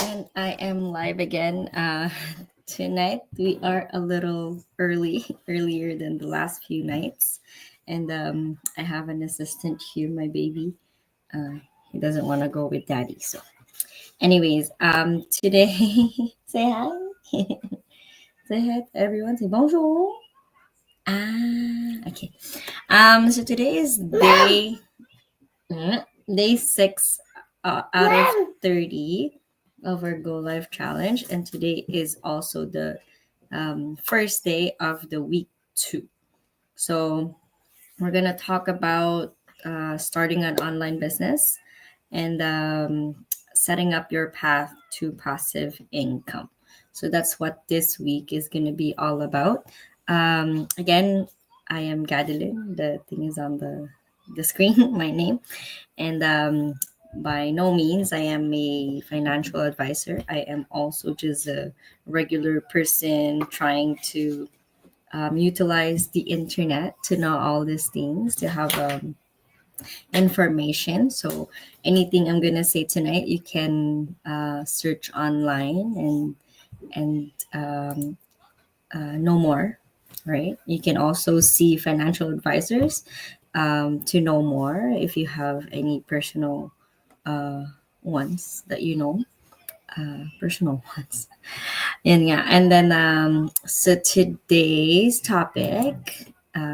And I am live again. Tonight we are a little earlier than the last few nights. And I have an assistant here, my baby. He doesn't want to go with daddy. So, anyways, today, say hi. Say hi to everyone. Say bonjour. Okay. So today is day 6 out of 30 of our Go Live challenge, and today is also the first day of the week 2. So we're gonna talk about starting an online business and setting up your path to passive income. So that's what this week is gonna be all about. Again, I am Gadeline. The thing is on the screen, my name, and by no means I am a financial advisor. I am also just a regular person trying to utilize the internet to know all these things, to have information. So anything I'm gonna say tonight, you can search online and know more. Right? You can also see financial advisors to know more if you have any personal uh, ones that you know, personal ones. And yeah, and then so today's topic,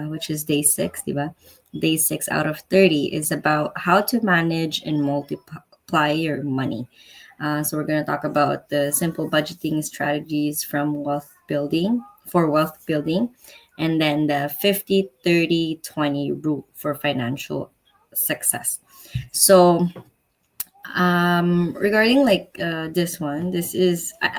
which is day 6, diba? Day 6 out of 30 is about how to manage and multiply your money. So we're going to talk about the simple budgeting strategies from wealth building, and then the 50-30-20 rule for financial success. So regarding like I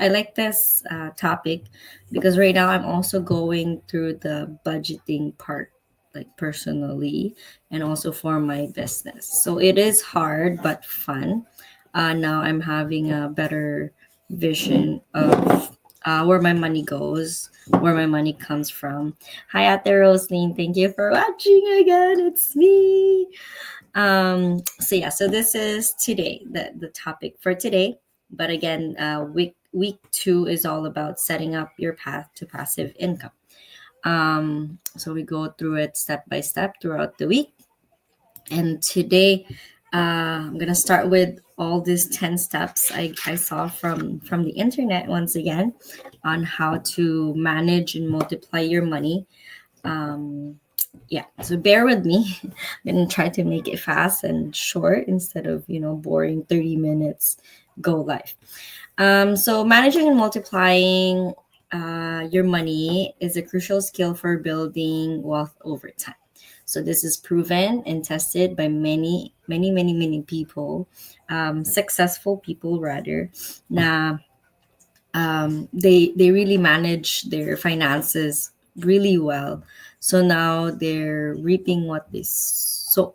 like this topic because right now I'm also going through the budgeting part, like personally, and also for my business. So it is hard but fun. Now I'm having a better vision of where my money goes, where my money comes from. Hi Ate Rosaline, thank you for watching again. It's me. So this is today, the topic for today. But again, week 2 is all about setting up your path to passive income. So we go through it step by step throughout the week. And today, I'm gonna start with all these 10 steps I saw from the internet once again on how to manage and multiply your money. Yeah, so bear with me. I'm gonna try to make it fast and short instead of boring 30 minutes go live. So managing and multiplying your money is a crucial skill for building wealth over time. So this is proven and tested by many people, successful people rather. Now they really manage their finances really well. So now they're reaping what they sow.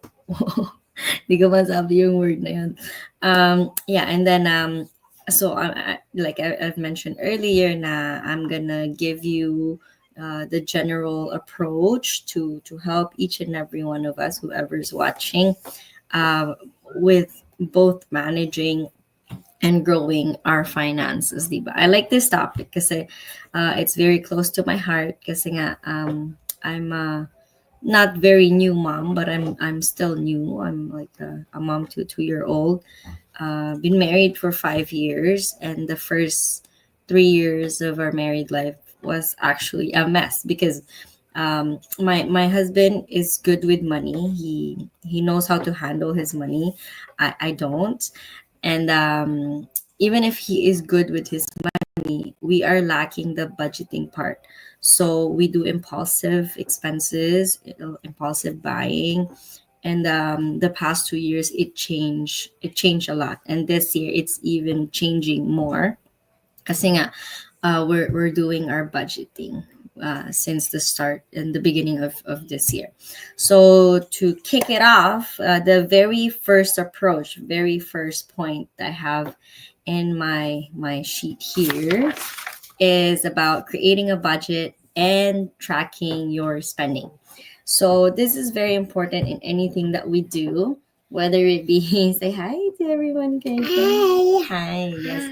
Di ko masabi yung word na yun. Yeah, and then so I've mentioned earlier, na I'm gonna give you the general approach to help each and every one of us, whoever's watching, uh, with both managing and growing our finances, diba? I like this topic kasi it's very close to my heart kasi nga I'm a not very new mom, but I'm still new. I'm like a mom to a 2-year old. Been married for 5 years, and the first 3 years of our married life was actually a mess because my husband is good with money. He knows how to handle his money. I don't, and even if he is good with his money, we are lacking the budgeting part. So we do impulsive expenses, impulsive buying, and the past 2 years it changed a lot, and this year it's even changing more kasi nga we're doing our budgeting since the start and the beginning of this year. So to kick it off, the very first approach, very first point I have in my sheet here is about creating a budget and tracking your spending. So this is very important in anything that we do, whether it be say hi to everyone, guys. Hi. Yes.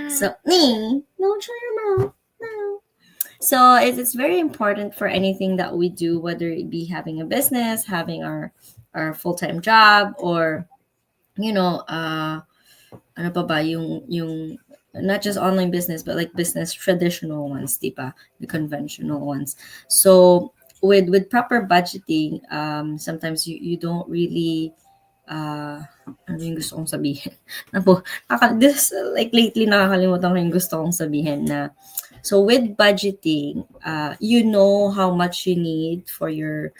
So, nee, don't show your mouth. No. So it's very important for anything that we do, whether it be having a business, having our full-time job, or you know, ano pa ba, yung not just online business, but like business traditional ones, diba? The conventional ones. So with proper budgeting, sometimes you don't really ano yung gusto kong sabihin? Napo, this, like lately, nakakalimutan ko yung gusto kong sabihin na, so with budgeting, you know how much you need for your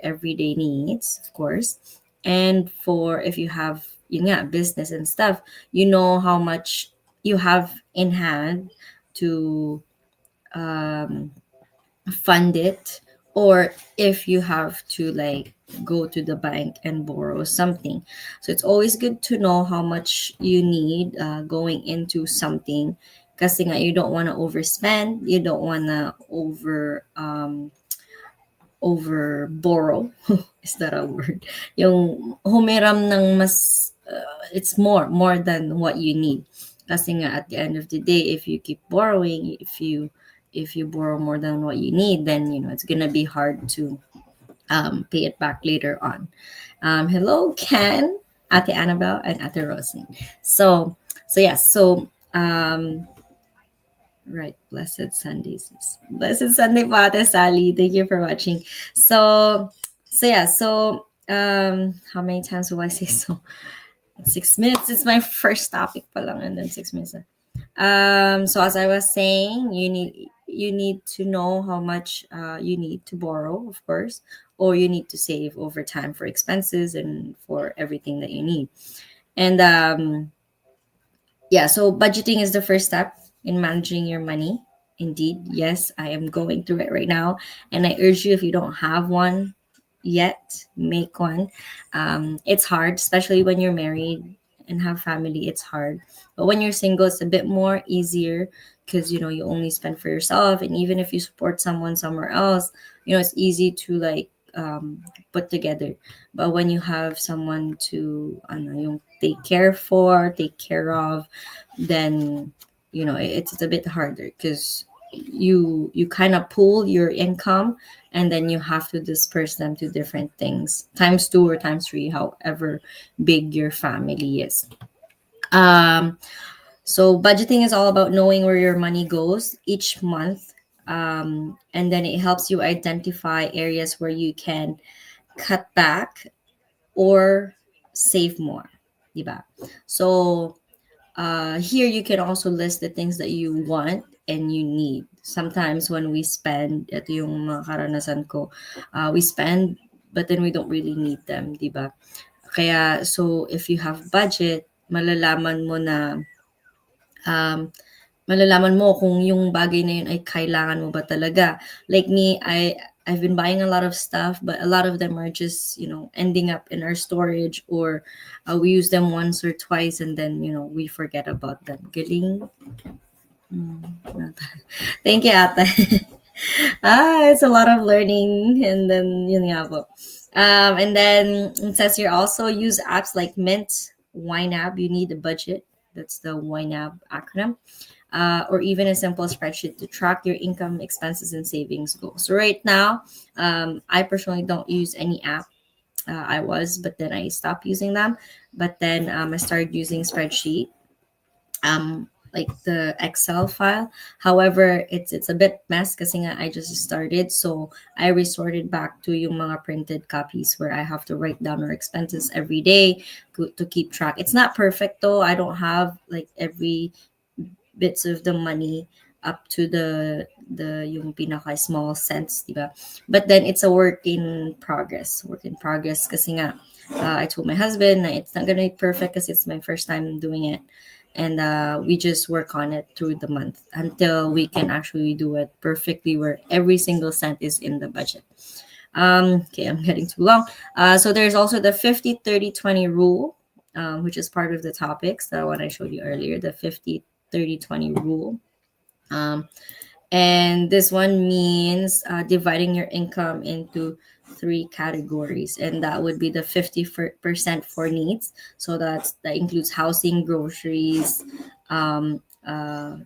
everyday needs, of course. And for if you have yun nga, business and stuff, you know how much you have in hand to um, fund it, or if you have to like go to the bank and borrow something. So it's always good to know how much you need going into something, kasi nga you don't want to overspend, you don't want to over borrow. Is that a word? Yung humiram ng mas it's more than what you need. Kasi nga at the end of the day, if you keep borrowing, if you borrow more than what you need, then it's gonna be hard to pay it back later on. Hello, Ken, Ate Annabelle, and Ate Rosie. So yes, so right, Blessed Sunday po, Ate Sally. Thank you for watching. So yeah, so how many times will I say so? 6 minutes. It's my first topic pa lang, and then 6 minutes. So as I was saying, you need to know how much you need to borrow, of course, or you need to save over time for expenses and for everything that you need. And yeah, so budgeting is the first step in managing your money. Indeed, yes, I am going through it right now, and I urge you, if you don't have one yet, make one. It's hard, especially when you're married and have family. It's hard, but when you're single, it's a bit more easier because you only spend for yourself, and even if you support someone somewhere else, it's easy to like put together. But when you have someone to yung take care of, then it's a bit harder because you kind of pool your income, and then you have to disperse them to different things times two or times three, however big your family is. So budgeting is all about knowing where your money goes each month, and then it helps you identify areas where you can cut back or save more, diba? So here you can also list the things that you want and you need. Sometimes when we spend, ito yung mga karanasan ko, we spend but then we don't really need them, di ba? Kaya so if you have budget, malalaman mo na malalaman mo kung yung bagay na yun ay kailangan mo ba talaga. Like me, I've been buying a lot of stuff, but a lot of them are just, ending up in our storage, or we use them once or twice and then, we forget about them. Galing. Thank you, Ate. It's a lot of learning, and then yun nga po. And then it says here also use apps like Mint, YNAB. You need a budget. That's the YNAB acronym. Or even a simple spreadsheet to track your income, expenses, and savings goals. So right now, I personally don't use any app. I was, but then I stopped using them. But then I started using spreadsheet, like the Excel file. However, it's a bit mess kasi nga I just started, so I resorted back to yung mga printed copies where I have to write down our expenses every day to keep track. It's not perfect though. I don't have like every bits of the money up to the yung pinaka small cents, diba? But then it's a work in progress. Kasi nga I told my husband that it's not gonna be perfect because it's my first time doing it, and we just work on it through the month until we can actually do it perfectly where every single cent is in the budget. Okay, I'm getting too long. So there's also the 50-30-20 rule, which is part of the topics that what I showed you earlier, the 50-30-20 rule. And this one means dividing your income into three categories, and that would be the 50% for needs. So that includes housing, groceries,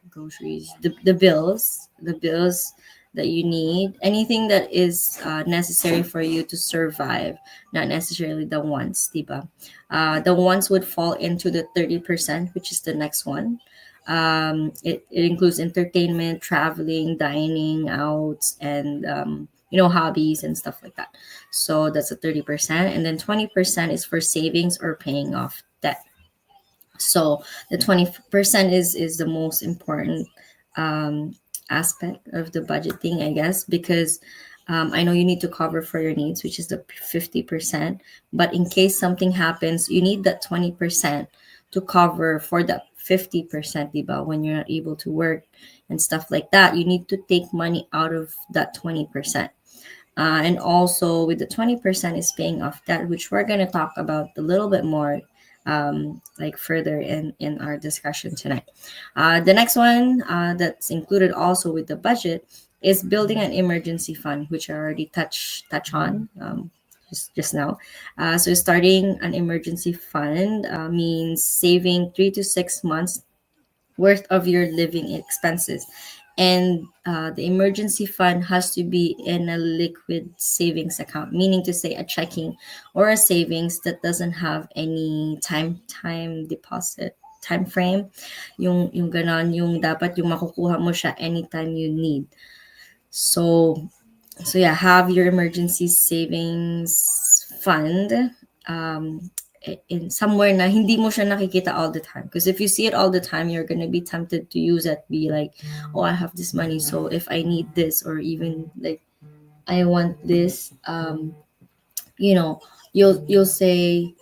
groceries, the bills that you need, anything that is necessary for you to survive, not necessarily the wants, diba? The wants would fall into the 30%, which is the next one. It includes entertainment, traveling, dining out, and hobbies and stuff like that. So that's a 30%, and then 20% is for savings or paying off debt. So the 20% is the most important um, aspect of the budgeting, I guess, because I know you need to cover for your needs, which is the 50%. But in case something happens, you need that 20% to cover for that 50%, diba? When you're not able to work and stuff like that, you need to take money out of that 20%. And also with the 20% is paying off debt, which we're going to talk about a little bit more like further in our discussion tonight. The next one that's included also with the budget is building an emergency fund, which I already touch on just now. So starting an emergency fund means saving 3 to 6 months worth of your living expenses. And the emergency fund has to be in a liquid savings account, meaning to say a checking or a savings that doesn't have any time deposit time frame. Yung ganon, yung dapat yung makukuha mo siya anytime you need. So yeah, have your emergency savings fund in somewhere na hindi mo siya nakikita all the time. Because if you see it all the time, you're gonna be tempted to use it. Be like, oh, I have this money, so if I need this, or even like I want this, you know, you'll say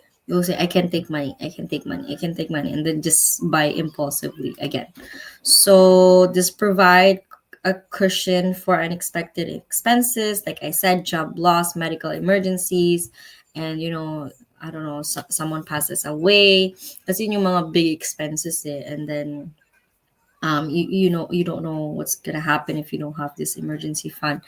I can take money, I can take money, I can take money, and then just buy impulsively again. So this provide a cushion for unexpected expenses, like I said, job loss, medical emergencies, and I don't know, someone passes away. Kasi yun yung mga big expenses and then you don't know what's gonna happen if you don't have this emergency fund.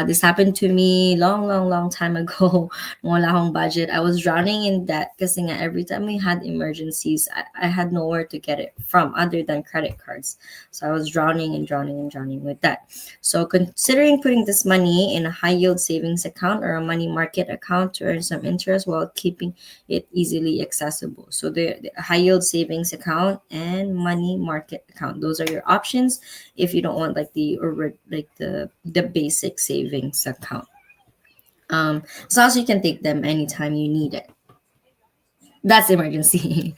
This happened to me long time ago. Nung wala akong budget, I was drowning in debt kasi nga every time we had emergencies, I had nowhere to get it from other than credit cards. So I was drowning and drowning and drowning with that. So considering putting this money in a high yield savings account or a money market account to earn some interest while keeping it easily accessible. So the high yield savings account and money market account. Those are your options if you don't want like the basic savings account. So also you can take them anytime you need it. That's emergency.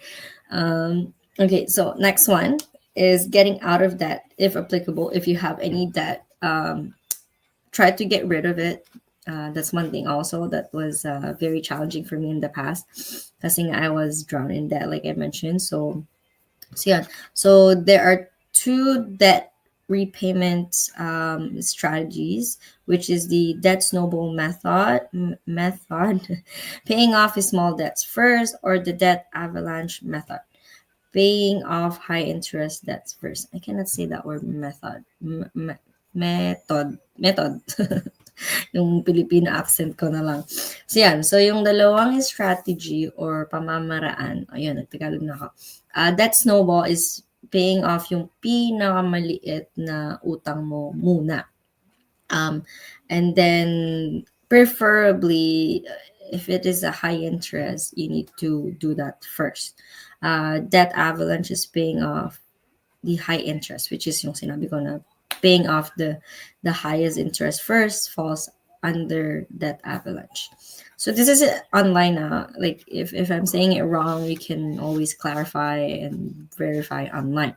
Okay, so next one is getting out of debt if applicable. If you have any debt, try to get rid of it. That's one thing also that was very challenging for me in the past. Kasi nga I was drowned in debt, like I mentioned. So yeah, so there are two debt repayment strategies, which is the debt snowball method, paying off small debts first, or the debt avalanche method, paying off high interest debts first. I cannot say that word method. Method. Yung Filipino accent ko na lang. So yan, so yung dalawang strategy or pamamaraan, ayun, nagtagalog na ako. That snowball is paying off yung pinakamaliit na utang mo muna. And then preferably, if it is a high interest, you need to do that first. Debt avalanche is paying off the high interest, which is yung sinabi ko na paying off the highest interest first falls under that avalanche. So this is online now. Like if I'm saying it wrong, you can always clarify and verify online.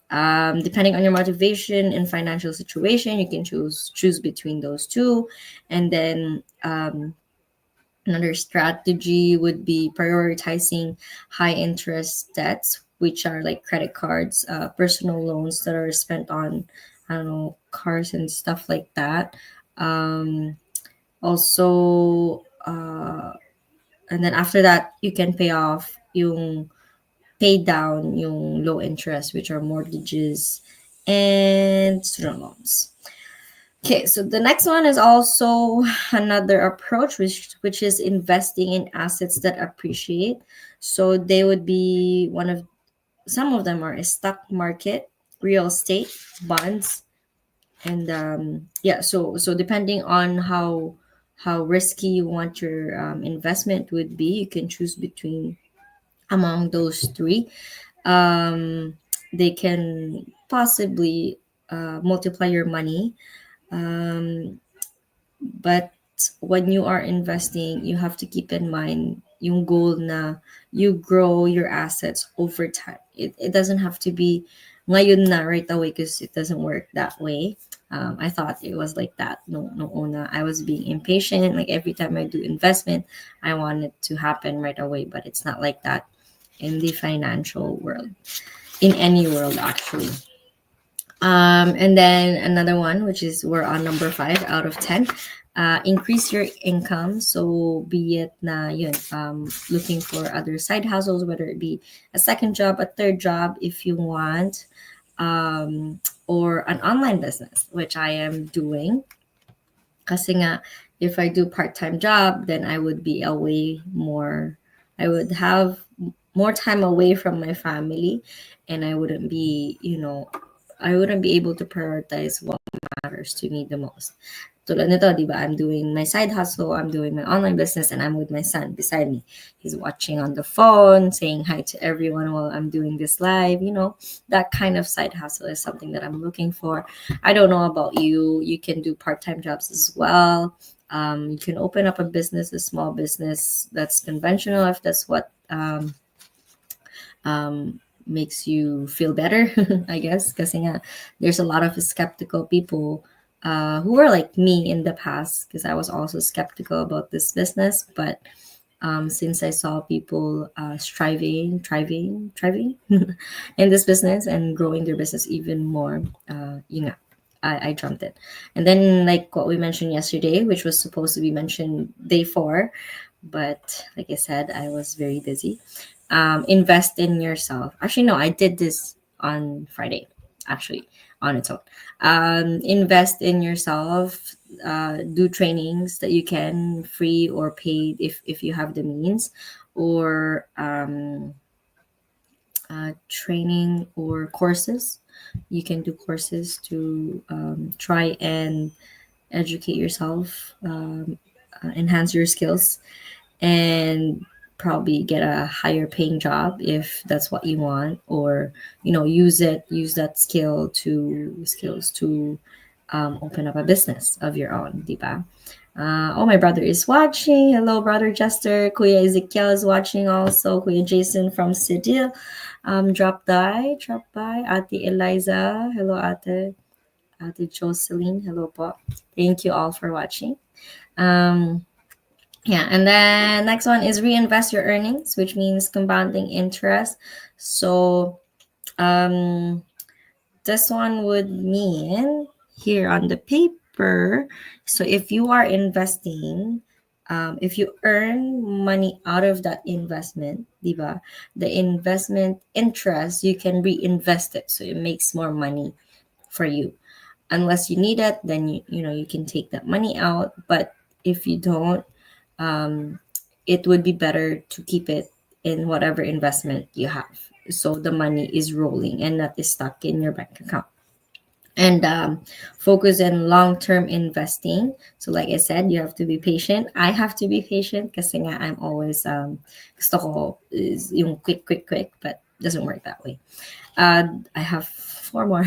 Depending on your motivation and financial situation, you can choose between those two. And then another strategy would be prioritizing high interest debts, which are like credit cards, personal loans that are spent on, I don't know, cars and stuff like that. Also, and then after that, you can pay down yung low interest, which are mortgages and student loans. Okay, so the next one is also another approach, which is investing in assets that appreciate. So they would be some of them are stock market, real estate, bonds, and yeah. So depending on how risky you want your investment would be, you can choose between among those three. um, they can possibly multiply your money, um, but when you are investing, you have to keep in mind yung goal na you grow your assets over time. It doesn't have to be ngayon na right away, because it doesn't work that way. I thought it was like that. No, no, una. I was being impatient. Like every time I do investment, I want it to happen right away, but it's not like that in the financial world, in any world actually. And then another one, which is we're on number 5 out of 10. Increase your income. So be it na yun, looking for other side hustles, whether it be a second job, a third job, if you want, or an online business, which I am doing. Kasi nga, if I do part-time job, then I would be away more. I would have more time away from my family, and I wouldn't be, I wouldn't be able to prioritize what matters to me the most. Tulad nito, di ba? I'm doing my side hustle, I'm doing my online business, and I'm with my son beside me. He's watching on the phone, saying hi to everyone while I'm doing this live. That kind of side hustle is something that I'm looking for. I don't know about you. You can do part-time jobs as well. You can open up a business, a small business that's conventional, if that's what makes you feel better, I guess. Because there's a lot of skeptical people who were like me in the past, because I was also skeptical about this business. But since I saw people thriving in this business and growing their business even more, I jumped it. And then, like what we mentioned yesterday, which was supposed to be mentioned day 4, but like I said, I was very busy. Invest in yourself. Actually, no, I did this on Friday, actually, on its own. Invest in yourself. Do trainings that you can, free or paid, if you have the means, or training or courses. You can do courses to try and educate yourself, enhance your skills, and probably get a higher paying job if that's what you want, or use that skills to open up a business of your own, diba? Oh, my brother is watching. Hello, brother Jester. Kuya Ezekiel is watching also. Kuya Jason from Cedil drop by. Ate Eliza, hello, Ate Jocelyn, hello po. Thank you all for watching. Yeah, and then next one is reinvest your earnings, which means compounding interest. So this one would mean here on the paper. So if you are investing, if you earn money out of that investment, diba, the investment interest, you can reinvest it. So it makes more money for you. Unless you need it, then you can take that money out. But if you don't, it would be better to keep it in whatever investment you have, so the money is rolling and not is stuck in your bank account. And focus on long-term investing. So like I said, you have to be patient. I have to be patient because I'm always gusto ko is yung quick, but doesn't work that way. I have 4 more.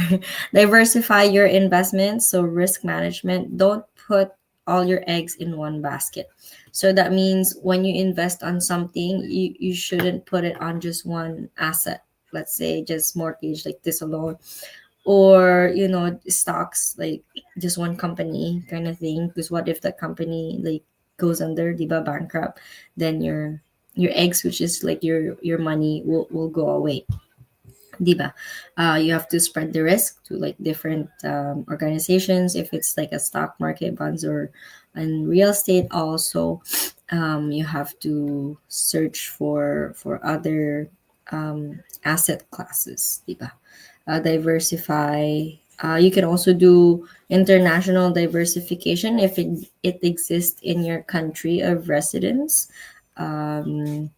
Diversify your investments. So risk management. Don't put all your eggs in one basket. So that means when you invest on something, you shouldn't put it on just one asset. Let's say just mortgage like this alone, or stocks, like just one company kind of thing. Because what if the company like goes under, diba, bankrupt, then your eggs, which is like your money, will go away, diba. You have to spread the risk to like different organizations, if it's like a stock market, bonds, or in real estate also. You have to search for other asset classes, diba. Diversify. You can also do international diversification if it exists in your country of residence. Um,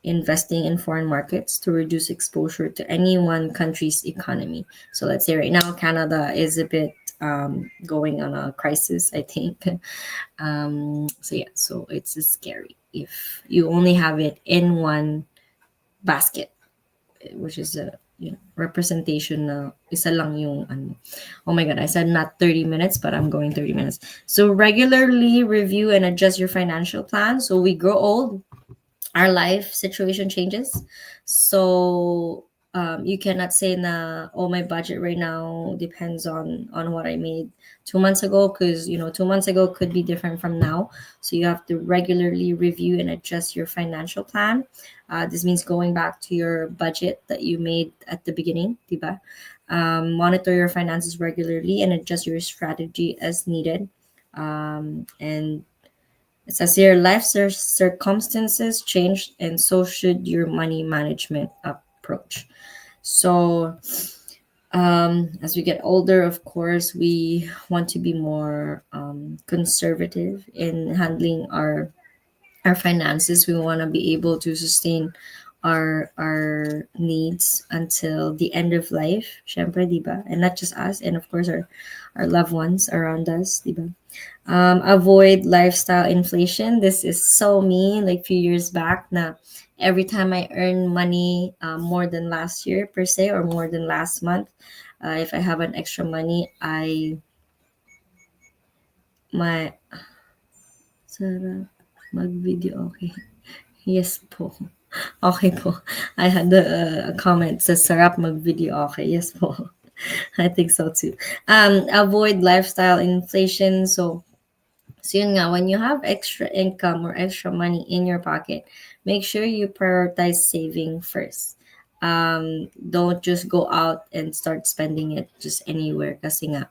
investing in foreign markets to reduce exposure to any one country's economy. So let's say right now Canada is a bit going on a crisis, I think. So yeah, so it's scary if you only have it in one basket, which is a representation na isa lang yung ano. Oh my god, I said not 30 minutes, but I'm going 30 minutes. So regularly review and adjust your financial plan. So we grow old, our life situation changes. So you cannot say na, oh, my budget right now depends on what I made 2 months ago, because 2 months ago could be different from now. So you have to regularly review and adjust your financial plan. This means going back to your budget that you made at the beginning, diba? Monitor your finances regularly and adjust your strategy as needed. And it says here, life circumstances change, and so should your money management approach. So, as we get older, of course, we want to be more conservative in handling our finances. We want to be able to sustain our needs until the end of life, syempre, diba? And not just us, and of course our loved ones around us, diba? Avoid lifestyle inflation. This is so me. Like few years back, na every time I earn money more than last year per se, or more than last month, if I have an extra money, my sarap mag-video. Okay. Yes po. Okay po. I had a comment says sarap mag-video. Okay. Yes po. I think so too. Avoid lifestyle inflation. So yun nga, when you have extra income or extra money in your pocket, make sure you prioritize saving first. Don't just go out and start spending it just anywhere. Kasi nga,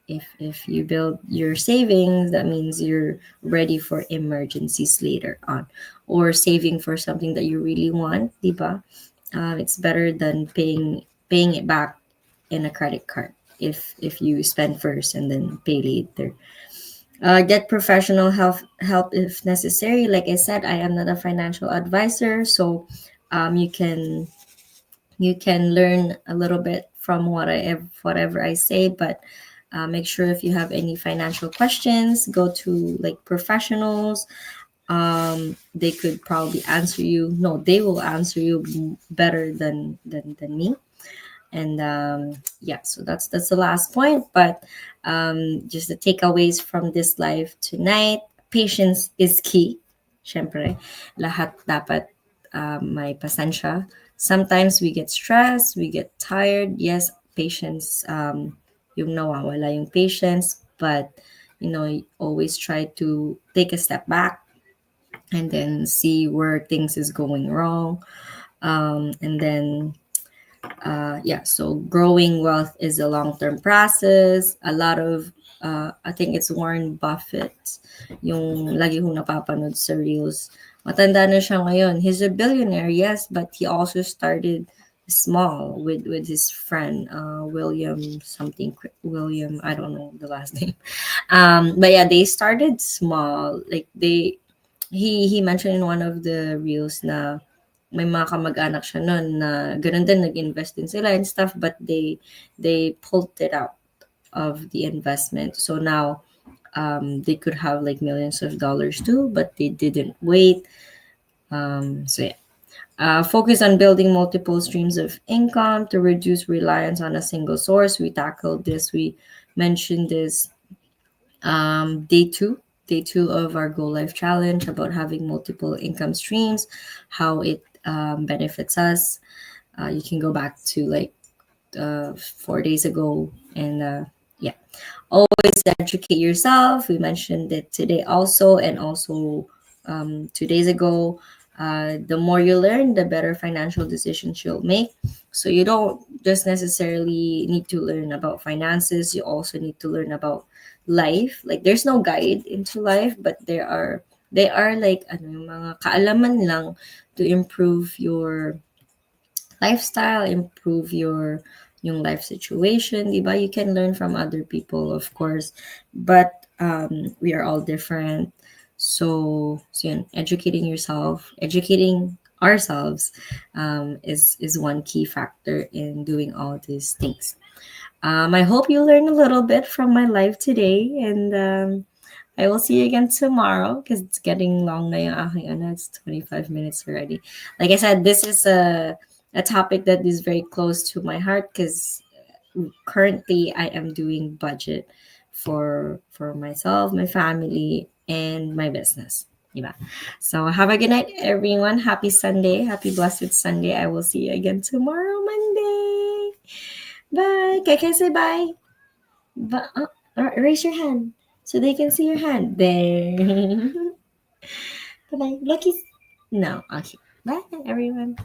if you build your savings, that means you're ready for emergencies later on, or saving for something that you really want, diba? It's better than paying it back in a credit card if you spend first and then pay later. Get professional help if necessary. Like I said, I am not a financial advisor, so you can learn a little bit from whatever I say, but make sure if you have any financial questions, go to like professionals. They could probably answer you. No, they will answer you better than me. And yeah, so that's the last point. But just the takeaways from this live tonight: patience is key. Syempre, lahat dapat may pasensya. Sometimes we get stressed, we get tired. Yes, patience, yung nawawala yung patience, but always try to take a step back and then see where things is going wrong. And then yeah, so growing wealth is a long-term process. A lot of I think it's Warren Buffett, yung lagi kong napapanood sa reels. Matanda na siya ngayon. He's a billionaire, yes, but he also started small with his friend, William something. William, I don't know the last name. But yeah, they started small. Like he mentioned in one of the reels na may mga kamag-anak siya nun na ganun din, nag-invest din sila and stuff, but they pulled it out of the investment. So now they could have like millions of dollars too, but they didn't wait. So yeah. Focus on building multiple streams of income to reduce reliance on a single source. We tackled this. We mentioned this day two of our Go Life Challenge about having multiple income streams, how it benefits us. You can go back to like 4 days ago, and yeah, always educate yourself. We mentioned it today also, and also 2 days ago. The more you learn, the better financial decisions you'll make. So you don't just necessarily need to learn about finances. You also need to learn about life. Like there's no guide into life, but they are like ano, yung mga kaalaman lang to improve your lifestyle, improve yung life situation, diba? You can learn from other people, of course, but we are all different. So yun, educating yourself, educating ourselves, is one key factor in doing all these things. I hope you learned a little bit from my life today, and I will see you again tomorrow because it's getting long na yung aking ano, it's 25 minutes already. Like I said, this is a topic that is very close to my heart because currently I am doing budget for myself, my family, and my business. Diba? So have a good night, everyone. Happy Sunday. Happy blessed Sunday. I will see you again tomorrow, Monday. Bye. Can I say bye? Raise your hand so they can see your hand. There. Bye bye. Lucky. No. Okay. Bye, everyone.